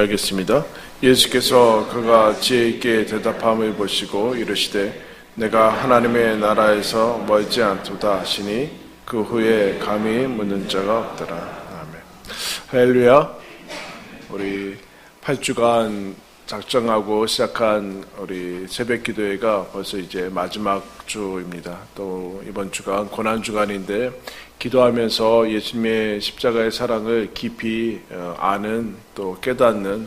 하겠습니다. 예수께서 그가 지혜 있게 대답함을 보시고 이르시되 내가 하나님의 나라에서 멀지 않도다 하시니 그 후에 감히 묻는 자가 없더라. 아멘. 할렐루야. 우리 8주간 작정하고 시작한 우리 새벽 기도회가 벌써 이제 마지막 주입니다. 또 이번 주간 고난주간인데 기도하면서 예수님의 십자가의 사랑을 깊이 아는 또 깨닫는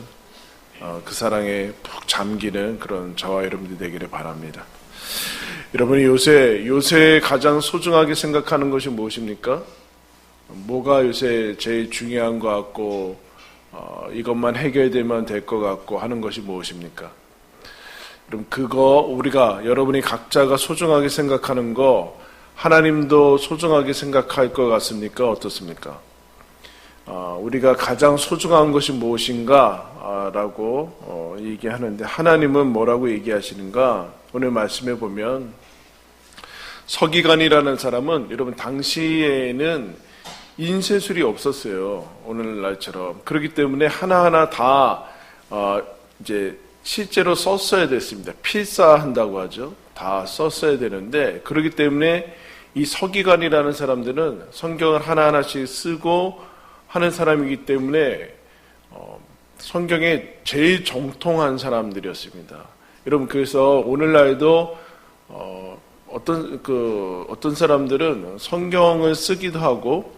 그 사랑에 푹 잠기는 그런 저와 여러분들이 되기를 바랍니다. 여러분이 요새 가장 소중하게 생각하는 것이 무엇입니까? 뭐가 요새 제일 중요한 것 같고 이것만 해결되면 될 것 같고 하는 것이 무엇입니까? 그럼 여러분이 각자가 소중하게 생각하는 거 하나님도 소중하게 생각할 것 같습니까? 어떻습니까? 우리가 가장 소중한 것이 무엇인가? 라고 얘기하는데 하나님은 뭐라고 얘기하시는가? 오늘 말씀해 보면 서기관이라는 사람은 여러분 당시에는 인쇄술이 없었어요. 오늘날처럼. 그렇기 때문에 하나하나 다 이제 실제로 썼어야 됐습니다. 필사한다고 하죠. 다 썼어야 되는데 그렇기 때문에 이 서기관이라는 사람들은 성경을 하나하나씩 쓰고 하는 사람이기 때문에 성경에 제일 정통한 사람들이었습니다. 여러분 그래서 오늘날도 어떤 사람들은 성경을 쓰기도 하고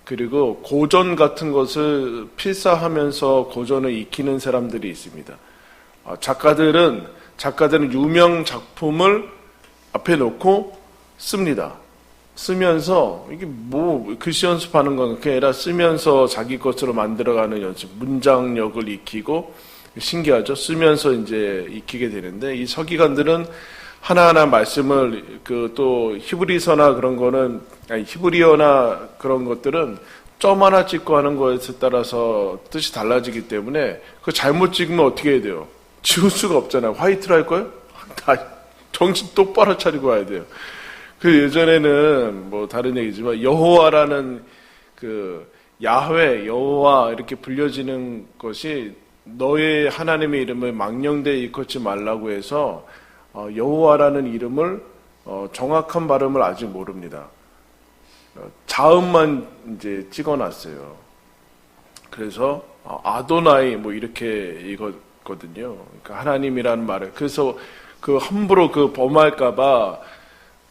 그리고 고전 같은 것을 필사하면서 고전을 익히는 사람들이 있습니다. 작가들은 유명 작품을 앞에 놓고 씁니다. 쓰면서 이게 뭐 글씨 연습하는 건 그게 아니라 쓰면서 자기 것으로 만들어가는 연습, 문장력을 익히고 신기하죠. 쓰면서 이제 익히게 되는데 이 서기관들은 하나하나 말씀을 또 히브리서나 그런 거는 히브리어나 그런 것들은 점 하나 찍고 하는 거에 따라서 뜻이 달라지기 때문에 그거 잘못 찍으면 어떻게 해야 돼요? 지울 수가 없잖아요. 화이트로 할 거예요? 다 정신 똑바로 차리고 와야 돼요. 그 예전에는 뭐 다른 얘기지만 여호와라는 야훼 여호와 이렇게 불려지는 것이 너의 하나님의 이름을 망령되이 일컫지 말라고 해서 여호와라는 이름을 정확한 발음을 아직 모릅니다. 자음만 이제 찍어놨어요. 그래서 아도나이 뭐 이렇게 읽었거든요. 그러니까 하나님이라는 말을 그래서 함부로 범할까봐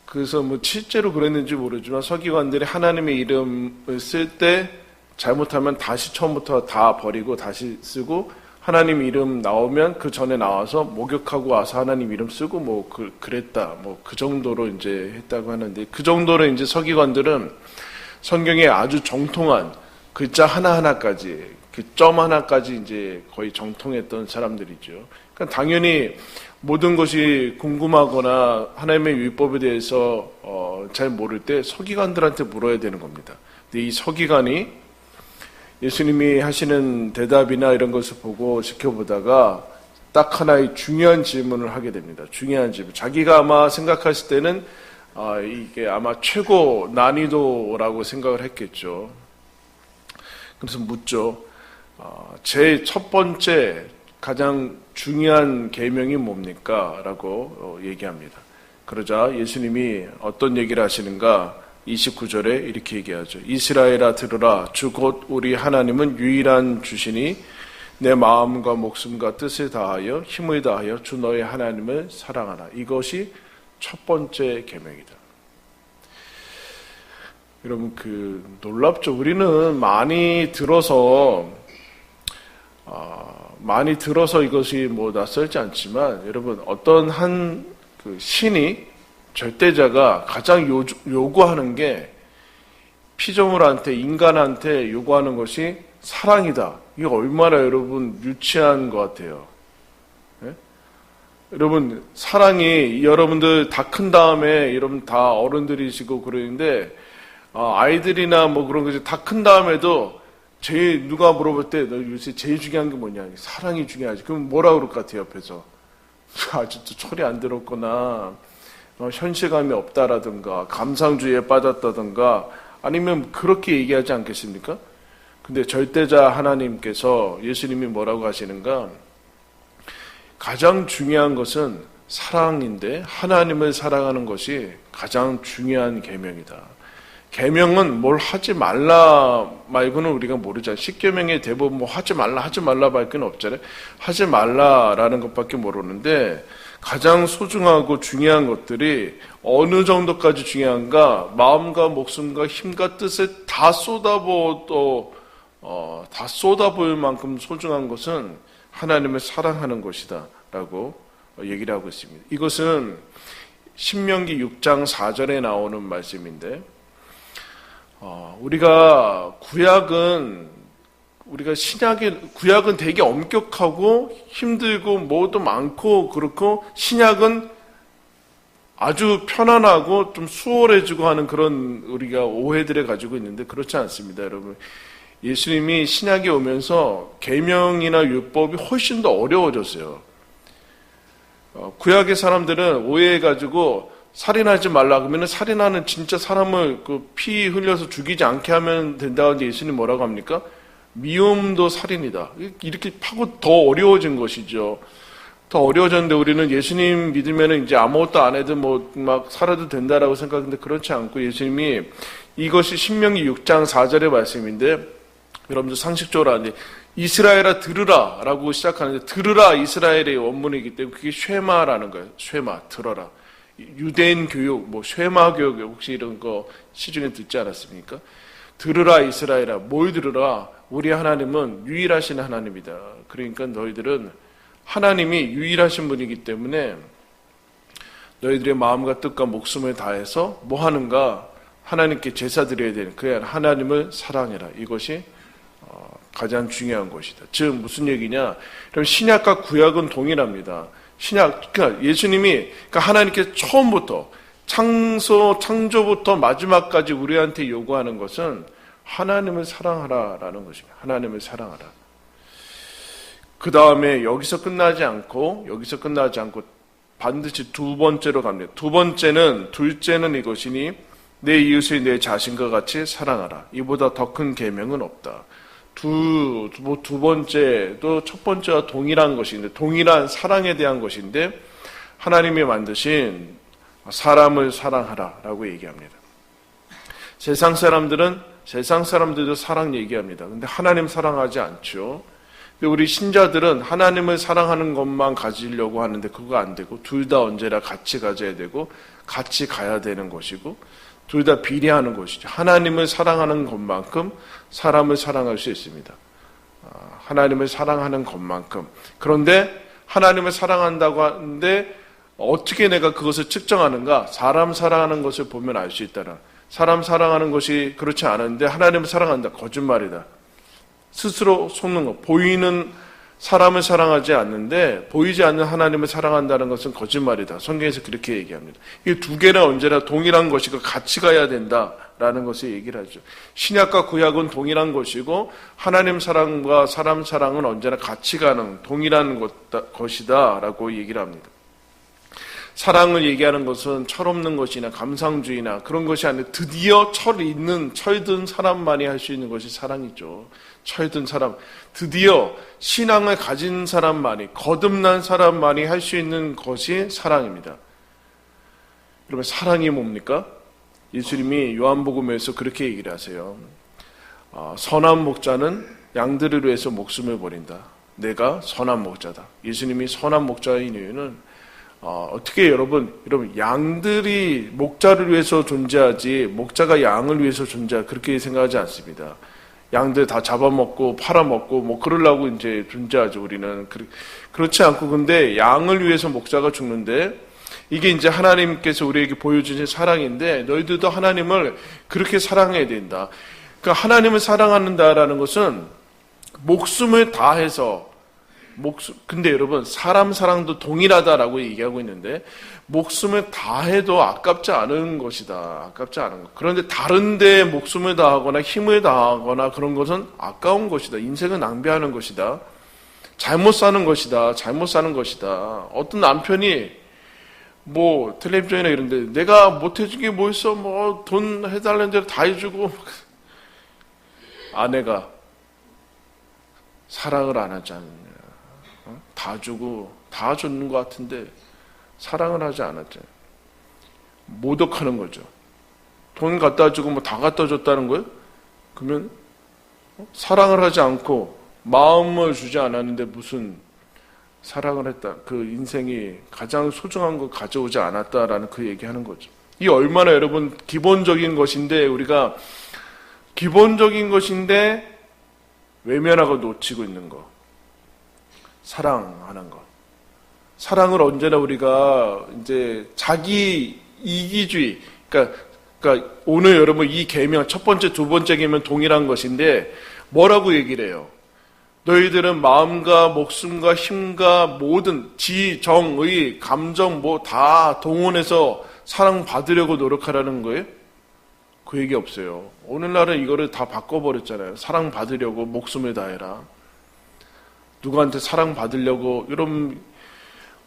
그래서 뭐 실제로 그랬는지 모르지만 서기관들이 하나님의 이름을 쓸 때 잘못하면 다시 처음부터 다 버리고 다시 쓰고 하나님 이름 나오면 그 전에 나와서 목욕하고 와서 하나님 이름 쓰고 그랬다. 그 정도로 이제 했다고 하는데 그 정도로 이제 서기관들은 성경에 아주 정통한 글자 하나하나까지 그 점 하나까지 이제 거의 정통했던 사람들이죠. 그러니까 당연히 모든 것이 궁금하거나 하나님의 율법에 대해서 잘 모를 때 서기관들한테 물어야 되는 겁니다. 근데 이 서기관이 예수님이 하시는 대답이나 이런 것을 보고 지켜보다가 딱 하나의 중요한 질문을 하게 됩니다. 중요한 질문. 자기가 아마 생각했을 때는 이게 아마 최고 난이도라고 생각을 했겠죠. 그래서 묻죠. 제 첫 번째 가장 중요한 계명이 뭡니까? 라고 얘기합니다. 그러자 예수님이 어떤 얘기를 하시는가? 29절에 이렇게 얘기하죠. 이스라엘아 들으라. 주 곧 우리 하나님은 유일한 주시니 내 마음과 목숨과 뜻을 다하여 힘을 다하여 주 너의 하나님을 사랑하라. 이것이 첫 번째 계명이다. 여러분 놀랍죠. 우리는 많이 들어서 이것이 낯설지 않지만 여러분 어떤 한 신이 절대자가 가장 요구하는 게 피조물한테 인간한테 요구하는 것이 사랑이다. 이게 얼마나 여러분 유치한 것 같아요. 네? 여러분 사랑이 여러분들 다 큰 다음에 여러분 다 어른들이시고 그러는데 아이들이나 뭐 그런 것이 다 큰 다음에도 제일 누가 물어볼 때 너 요새 제일 중요한 게 뭐냐? 사랑이 중요하지. 그럼 뭐라 그럴 것 같아요 옆에서? 아직도 철이 안 들었거나 현실감이 없다라든가 감상주의에 빠졌다든가 아니면 그렇게 얘기하지 않겠습니까? 근데 절대자 하나님께서 예수님이 뭐라고 하시는가? 가장 중요한 것은 사랑인데 하나님을 사랑하는 것이 가장 중요한 계명이다. 계명은 뭘 하지 말라 말고는 우리가 모르잖아요. 십계명의 대부분 뭐 하지 말라 밖에는 없잖아요. 하지 말라라는 것밖에 모르는데 가장 소중하고 중요한 것들이 어느 정도까지 중요한가? 마음과 목숨과 힘과 뜻을 다 쏟아부을 만큼 소중한 것은 하나님을 사랑하는 것이다 라고 얘기를 하고 있습니다. 이것은 신명기 6장 4절에 나오는 말씀인데, 우리가 구약은 되게 엄격하고 힘들고 뭐도 많고 그렇고, 신약은 아주 편안하고 좀 수월해지고 하는 그런 우리가 오해들을 가지고 있는데 그렇지 않습니다, 여러분. 예수님이 신약에 오면서 계명이나 율법이 훨씬 더 어려워졌어요. 구약의 사람들은 오해해가지고 살인하지 말라 그러면 살인하는 진짜 사람을 피 흘려서 죽이지 않게 하면 된다고 하는데 예수님 뭐라고 합니까? 미움도 살인이다. 이렇게 하고 더 어려워진 것이죠. 더 어려워졌는데 우리는 예수님 믿으면 이제 아무것도 안 해도 막 살아도 된다라고 생각하는데 그렇지 않고, 예수님이 이것이 신명기 6장 4절의 말씀인데, 여러분들 상식적으로 아는데 이스라엘아 들으라 라고 시작하는데, 들으라 이스라엘의 원문이기 때문에 그게 쉐마라는 거예요. 쉐마, 들어라. 유대인 교육, 쉐마 교육 혹시 이런 거 시중에 듣지 않았습니까? 들으라 이스라엘아. 뭘 들으라? 우리 하나님은 유일하신 하나님이다. 그러니까 너희들은 하나님이 유일하신 분이기 때문에 너희들의 마음과 뜻과 목숨을 다해서 뭐 하는가? 하나님께 제사 드려야 되는, 그야 하나님을 사랑해라. 이것이 가장 중요한 것이다. 즉 무슨 얘기냐? 그럼 신약과 구약은 동일합니다. 그러니까 예수님이, 그러니까 하나님께 처음부터 창조부터 마지막까지 우리한테 요구하는 것은 하나님을 사랑하라라는 것입니다. 하나님을 사랑하라. 그 다음에 여기서 끝나지 않고 반드시 두 번째로 갑니다. 둘째는 이것이니 내 이웃을 내 자신과 같이 사랑하라. 이보다 더 큰 계명은 없다. 두 번째도 첫 번째와 동일한 것인데, 동일한 사랑에 대한 것인데, 하나님이 만드신 사람을 사랑하라라고 얘기합니다. 세상 사람들도 사랑 얘기합니다. 근데 하나님 사랑하지 않죠. 근데 우리 신자들은 하나님을 사랑하는 것만 가지려고 하는데 그거 안 되고, 둘 다 언제나 같이 가져야 되고 같이 가야 되는 것이고, 둘 다 비례하는 것이죠. 하나님을 사랑하는 것만큼 사람을 사랑할 수 있습니다. 하나님을 사랑하는 것만큼. 그런데 하나님을 사랑한다고 하는데 어떻게 내가 그것을 측정하는가? 사람 사랑하는 것을 보면 알 수 있다라. 사람 사랑하는 것이 그렇지 않은데 하나님을 사랑한다. 거짓말이다. 스스로 속는 것. 보이는 사람을 사랑하지 않는데 보이지 않는 하나님을 사랑한다는 것은 거짓말이다. 성경에서 그렇게 얘기합니다. 이 두 개는 언제나 동일한 것이고 같이 가야 된다라는 것을 얘기를 하죠. 신약과 구약은 동일한 것이고 하나님 사랑과 사람 사랑은 언제나 같이 가는 동일한 것이다라고 얘기를 합니다. 사랑을 얘기하는 것은 철없는 것이나 감상주의나 그런 것이 아니라 드디어 철든 사람만이 할 수 있는 것이 사랑이죠. 철든 사람, 드디어 신앙을 가진 사람만이, 거듭난 사람만이 할 수 있는 것이 사랑입니다. 그러면 사랑이 뭡니까? 예수님이 요한복음에서 그렇게 얘기를 하세요. 선한 목자는 양들을 위해서 목숨을 버린다. 내가 선한 목자다. 예수님이 선한 목자인 이유는 어떻게 여러분 양들이 목자를 위해서 존재하지 목자가 양을 위해서 그렇게 생각하지 않습니다. 양들 다 잡아먹고 팔아먹고 그러려고 이제 존재하죠. 우리는 그렇지 않고, 근데 양을 위해서 목자가 죽는데 이게 이제 하나님께서 우리에게 보여주신 사랑인데, 너희들도 하나님을 그렇게 사랑해야 된다. 그러니까 하나님을 사랑한다라는 것은 목숨을 다해서 근데 여러분 사람 사랑도 동일하다라고 얘기하고 있는데 목숨을 다해도 아깝지 않은 것이다. 아깝지 않은 것. 그런데 다른 데에 목숨을 다하거나 힘을 다하거나 그런 것은 아까운 것이다. 인생을 낭비하는 것이다. 잘못 사는 것이다. 어떤 남편이 텔레비전이나 이런데 내가 못 해준 게 뭐 있어? 돈 해달라는 대로 다 해주고 아내가 사랑을 안 하지 않느냐. 다 주고 다 줬는 것 같은데 사랑을 하지 않았잖아요. 모독하는 거죠. 돈 갖다 주고 뭐 다 갖다 줬다는 거예요? 그러면 사랑을 하지 않고 마음을 주지 않았는데 무슨 사랑을 했다. 그 인생이 가장 소중한 거 가져오지 않았다라는 그 얘기하는 거죠. 이 얼마나 여러분 기본적인 것인데 우리가 기본적인 것인데 외면하고 놓치고 있는 거. 사랑하는 것. 사랑을 언제나 우리가 이제 자기 이기주의, 그러니까 오늘 여러분 이 계명 첫 번째, 두 번째 계명 동일한 것인데 뭐라고 얘기를 해요? 너희들은 마음과 목숨과 힘과 모든 지, 정, 의, 감정 뭐 다 동원해서 사랑받으려고 노력하라는 거예요? 그 얘기 없어요. 오늘날은 이거를 다 바꿔버렸잖아요. 사랑받으려고 목숨을 다해라. 누구한테 사랑받으려고 이런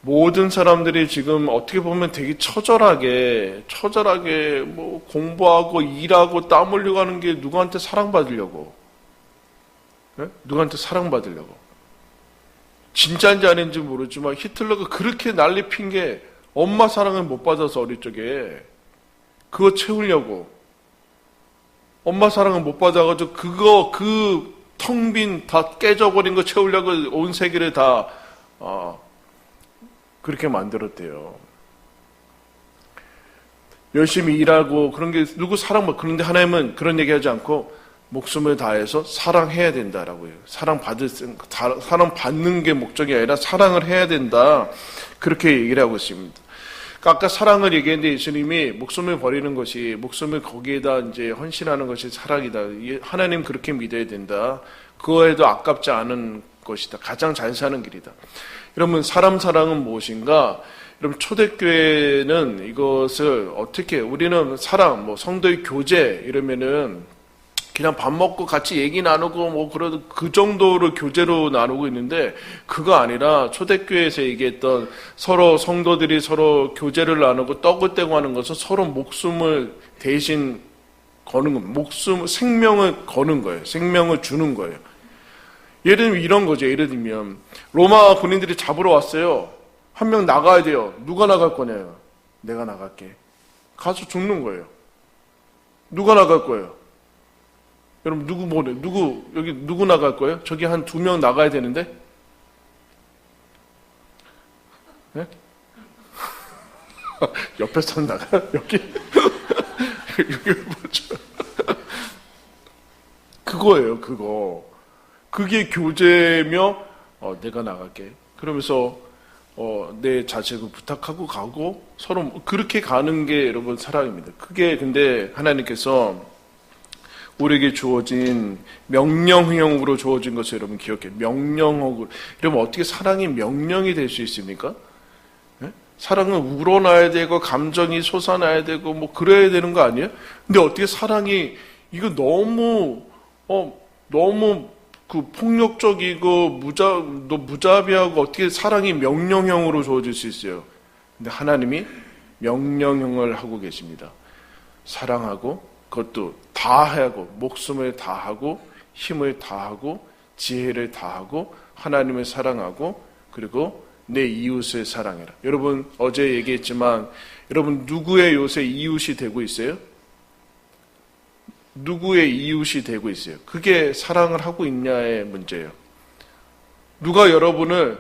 모든 사람들이 지금 어떻게 보면 되게 처절하게 뭐 공부하고 일하고 땀 흘리고 하는 게 누구한테 사랑받으려고. 네? 누구한테 사랑받으려고. 진짜인지 아닌지 모르지만 히틀러가 그렇게 난리 핀 게 엄마 사랑을 못 받아서 어릴 적에 그거 채우려고. 엄마 사랑을 못 받아가지고 그 텅 빈 다 깨져버린 거 채우려고 온 세계를 다 그렇게 만들었대요. 열심히 일하고 그런 게 누구 사랑받 그런데 하나님은 그런 얘기하지 않고 목숨을 다해서 사랑해야 된다라고 해요. 사랑받는 게 목적이 아니라 사랑을 해야 된다. 그렇게 얘기를 하고 있습니다. 아까 사랑을 얘기했는데 예수님이 목숨을 버리는 것이 목숨을 거기에다 이제 헌신하는 것이 사랑이다. 하나님 그렇게 믿어야 된다. 그거에도 아깝지 않은 것이다. 가장 잘 사는 길이다. 여러분 사람 사랑은 무엇인가? 여러분 초대교회는 이것을 어떻게 우리는 사랑 뭐 성도의 교제 이러면은 그냥 밥 먹고 같이 얘기 나누고 뭐 그래도 그 정도로 교제로 나누고 있는데 그거 아니라 초대교회에서 얘기했던 서로 성도들이 서로 교제를 나누고 떡을 떼고 하는 것은 서로 목숨을 대신 거는 거예요. 생명을 거는 거예요. 생명을 주는 거예요. 예를 들면 이런 거죠. 예를 들면 로마 군인들이 잡으러 왔어요. 한 명 나가야 돼요. 누가 나갈 거냐요? 내가 나갈게. 가서 죽는 거예요. 누가 나갈 거예요? 여러분 여기 누구 나갈 거예요? 저기 한 2명 나가야 되는데? 네? 옆에 사람 나가요? 여기? 여기 뭐죠? 그거예요, 그거. 그게 교제며, 내가 나갈게. 그러면서, 내 자식을 부탁하고 가고, 서로 그렇게 가는 게 여러분 사랑입니다. 그게 근데 하나님께서 우리에게 주어진 명령형으로 주어진 것을 여러분 기억해요. 명령형으로. 여러분 어떻게 사랑이 명령이 될 수 있습니까? 네? 사랑은 우러나야 되고 감정이 솟아나야 되고 뭐 그래야 되는 거 아니에요? 근데 어떻게 사랑이 이거 너무 그 폭력적이고 무자비하고 어떻게 사랑이 명령형으로 주어질 수 있어요? 근데 하나님이 명령형을 하고 계십니다. 사랑하고 그것도 다 하고 목숨을 다하고 힘을 다하고 지혜를 다하고 하나님을 사랑하고 그리고 내 이웃을 사랑해라. 여러분 어제 얘기했지만 여러분 누구의 요새 이웃이 되고 있어요? 누구의 이웃이 되고 있어요? 그게 사랑을 하고 있냐의 문제예요. 누가 여러분을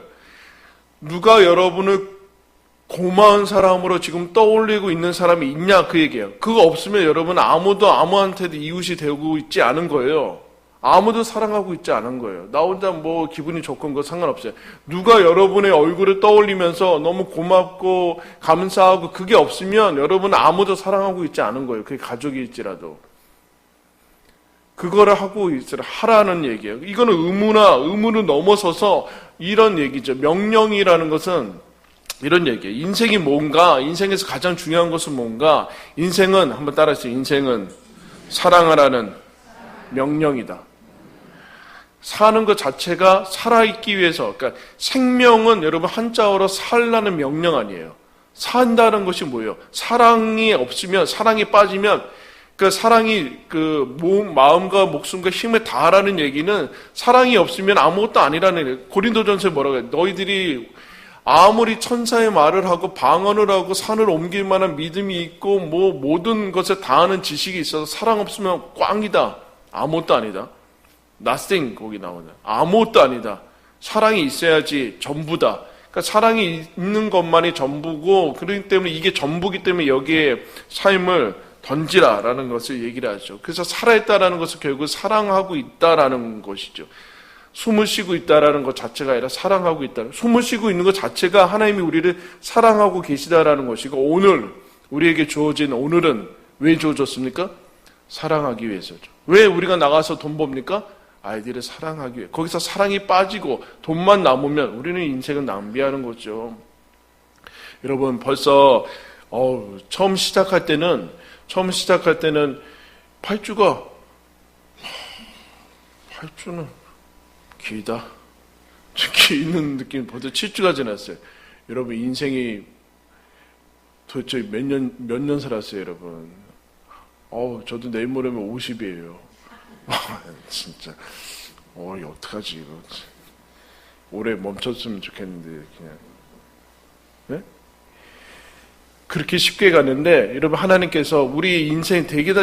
고마운 사람으로 지금 떠올리고 있는 사람이 있냐 그 얘기예요. 그거 없으면 여러분 아무한테도 이웃이 되고 있지 않은 거예요. 아무도 사랑하고 있지 않은 거예요. 나 혼자 뭐 기분이 좋건 거 상관없어요. 누가 여러분의 얼굴을 떠올리면서 너무 고맙고 감사하고 그게 없으면 여러분 아무도 사랑하고 있지 않은 거예요. 그게 가족일지라도. 그거를 하고 하라는 얘기예요. 이거는 의무를 넘어서서 이런 얘기죠. 명령이라는 것은 이런 얘기예요. 인생이 뭔가, 인생에서 가장 중요한 것은 뭔가, 인생은, 한번 따라하세요. 인생은 사랑하라는 명령이다. 사는 것 자체가 살아있기 위해서, 그러니까 생명은 여러분 한자어로 살라는 명령 아니에요. 산다는 것이 뭐예요? 사랑이 없으면, 사랑이 빠지면 그러니까 사랑이 그 마음과 목숨과 힘을 다하라는 얘기는 사랑이 없으면 아무것도 아니라는 얘기예요. 고린도전서에 뭐라고 해요? 너희들이 아무리 천사의 말을 하고 방언을 하고 산을 옮길 만한 믿음이 있고 뭐 모든 것에 다하는 지식이 있어서 사랑 없으면 꽝이다. 아무것도 아니다. nothing 거기 나오네. 아무것도 아니다. 사랑이 있어야지 전부다. 그러니까 사랑이 있는 것만이 전부고 그렇기 때문에 이게 전부기 때문에 여기에 삶을 던지라라는 것을 얘기를 하죠. 그래서 살아있다라는 것은 결국 사랑하고 있다라는 것이죠. 숨을 쉬고 있다라는 것 자체가 아니라 사랑하고 있다. 숨을 쉬고 있는 것 자체가 하나님이 우리를 사랑하고 계시다라는 것이고 오늘 우리에게 주어진 오늘은 왜 주어졌습니까? 사랑하기 위해서죠. 왜 우리가 나가서 돈 법니까? 아이들을 사랑하기 위해. 거기서 사랑이 빠지고 돈만 남으면 우리는 인생을 낭비하는 거죠. 여러분 벌써 처음 시작할 때는 8주는 길다. 기는 느낌 벌써 7주가 지났어요. 여러분 인생이 도대체 몇 년 살았어요, 여러분. 저도 내일 모레면 50이에요. 진짜. 이거 어떡하지, 이거. 올해 멈췄으면 좋겠는데, 그냥. 네? 그렇게 쉽게 가는데, 여러분, 하나님께서 우리 인생 되게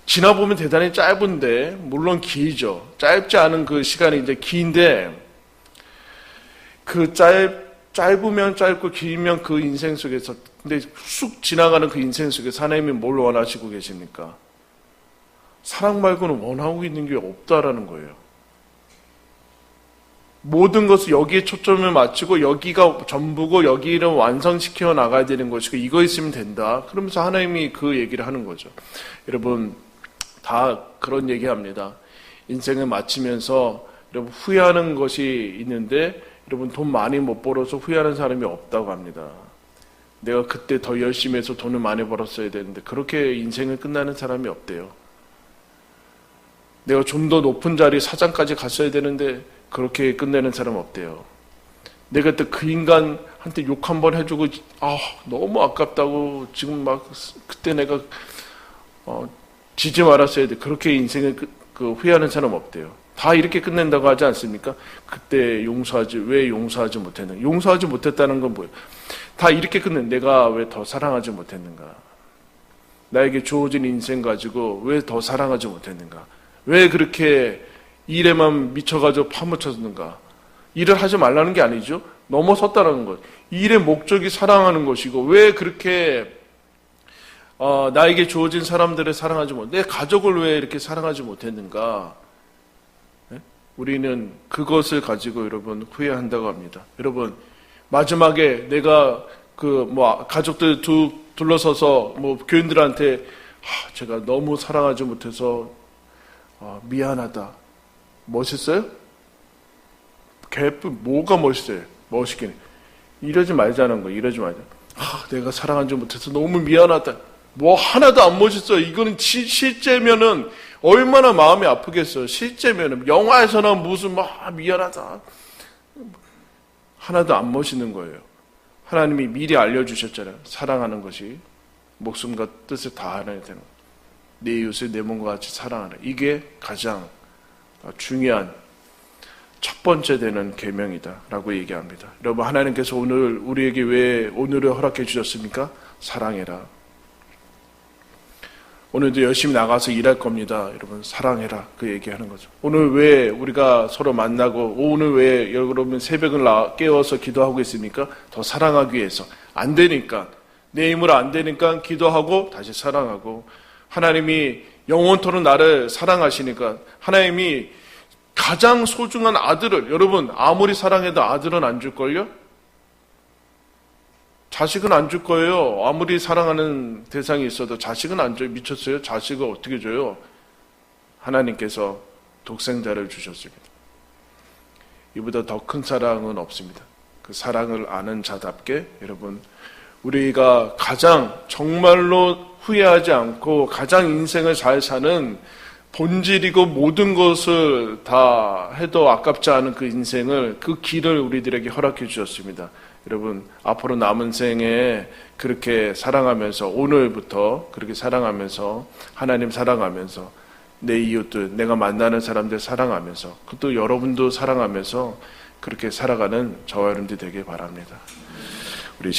지나보면 대단히 짧은데, 물론 길죠. 짧지 않은 그 시간이 이제 긴데, 그 짧으면 짧고 길면 그 인생 속에서, 근데 쑥 지나가는 그 인생 속에서 하나님이 뭘 원하시고 계십니까? 사랑 말고는 원하고 있는 게 없다라는 거예요. 모든 것을 여기에 초점을 맞추고 여기가 전부고 여기를 완성시켜 나가야 되는 것이고 이거 있으면 된다. 그러면서 하나님이 그 얘기를 하는 거죠. 여러분 다 그런 얘기합니다. 인생을 마치면서 여러분 후회하는 것이 있는데 여러분 돈 많이 못 벌어서 후회하는 사람이 없다고 합니다. 내가 그때 더 열심히 해서 돈을 많이 벌었어야 되는데 그렇게 인생을 끝나는 사람이 없대요. 내가 좀 더 높은 자리 사장까지 갔어야 되는데 그렇게 끝내는 사람 없대요. 내가 또 그 인간한테 욕 한 번 해주고 너무 아깝다고 지금 막 그때 내가 지지 말았어야 돼. 그렇게 인생을 후회하는 사람 없대요. 다 이렇게 끝낸다고 하지 않습니까? 그때 왜 용서하지 못했는가? 용서하지 못했다는 건 뭐예요? 다 이렇게 내가 왜 더 사랑하지 못했는가? 나에게 주어진 인생 가지고 왜 더 사랑하지 못했는가? 왜 그렇게 일에만 미쳐가지고 파묻혔는가? 일을 하지 말라는 게 아니죠. 넘어섰다는 것. 일의 목적이 사랑하는 것이고 왜 그렇게 나에게 주어진 사람들을 사랑하지 내 가족을 왜 이렇게 사랑하지 못했는가? 네? 우리는 그것을 가지고 여러분 후회한다고 합니다. 여러분 마지막에 내가 가족들 둘러서서 교인들한테 제가 너무 사랑하지 못해서 미안하다. 멋있어요? 뭐가 멋있어요? 멋있긴. 이러지 말자는 거예요. 이러지 말자. 내가 사랑하지 못해서 너무 미안하다. 하나도 안 멋있어요. 이거는 실제면은 얼마나 마음이 아프겠어요. 실제면은 영화에서나 무슨 미안하다. 하나도 안 멋있는 거예요. 하나님이 미리 알려주셨잖아요. 사랑하는 것이 목숨과 뜻을 다하는 되는 거. 내 이웃을 내 몸과 같이 사랑하라. 이게 가장 중요한 첫 번째 되는 계명이다라고 얘기합니다. 여러분 하나님께서 오늘 우리에게 왜 오늘을 허락해 주셨습니까? 사랑해라. 오늘도 열심히 나가서 일할 겁니다. 여러분 사랑해라. 그 얘기하는 거죠. 오늘 왜 우리가 서로 만나고 오늘 왜 여러분 새벽을 깨워서 기도하고 있습니까? 더 사랑하기 위해서. 안 되니까 내 힘으로 안 되니까 기도하고 다시 사랑하고 하나님이 영원토록 나를 사랑하시니까 하나님이 가장 소중한 아들을 여러분 아무리 사랑해도 아들은 안 줄걸요? 자식은 안 줄 거예요. 아무리 사랑하는 대상이 있어도 자식은 안 줘요. 미쳤어요? 자식을 어떻게 줘요? 하나님께서 독생자를 주셨습니다. 이보다 더 큰 사랑은 없습니다. 그 사랑을 아는 자답게 여러분 우리가 가장 정말로 후회하지 않고 가장 인생을 잘 사는 본질이고 모든 것을 다 해도 아깝지 않은 그 인생을, 그 길을 우리들에게 허락해 주셨습니다. 여러분, 앞으로 남은 생에 그렇게 사랑하면서, 오늘부터 그렇게 사랑하면서, 하나님 사랑하면서, 내 이웃들, 내가 만나는 사람들 사랑하면서, 또 여러분도 사랑하면서 그렇게 살아가는 저와 여러분들이 되길 바랍니다. 우리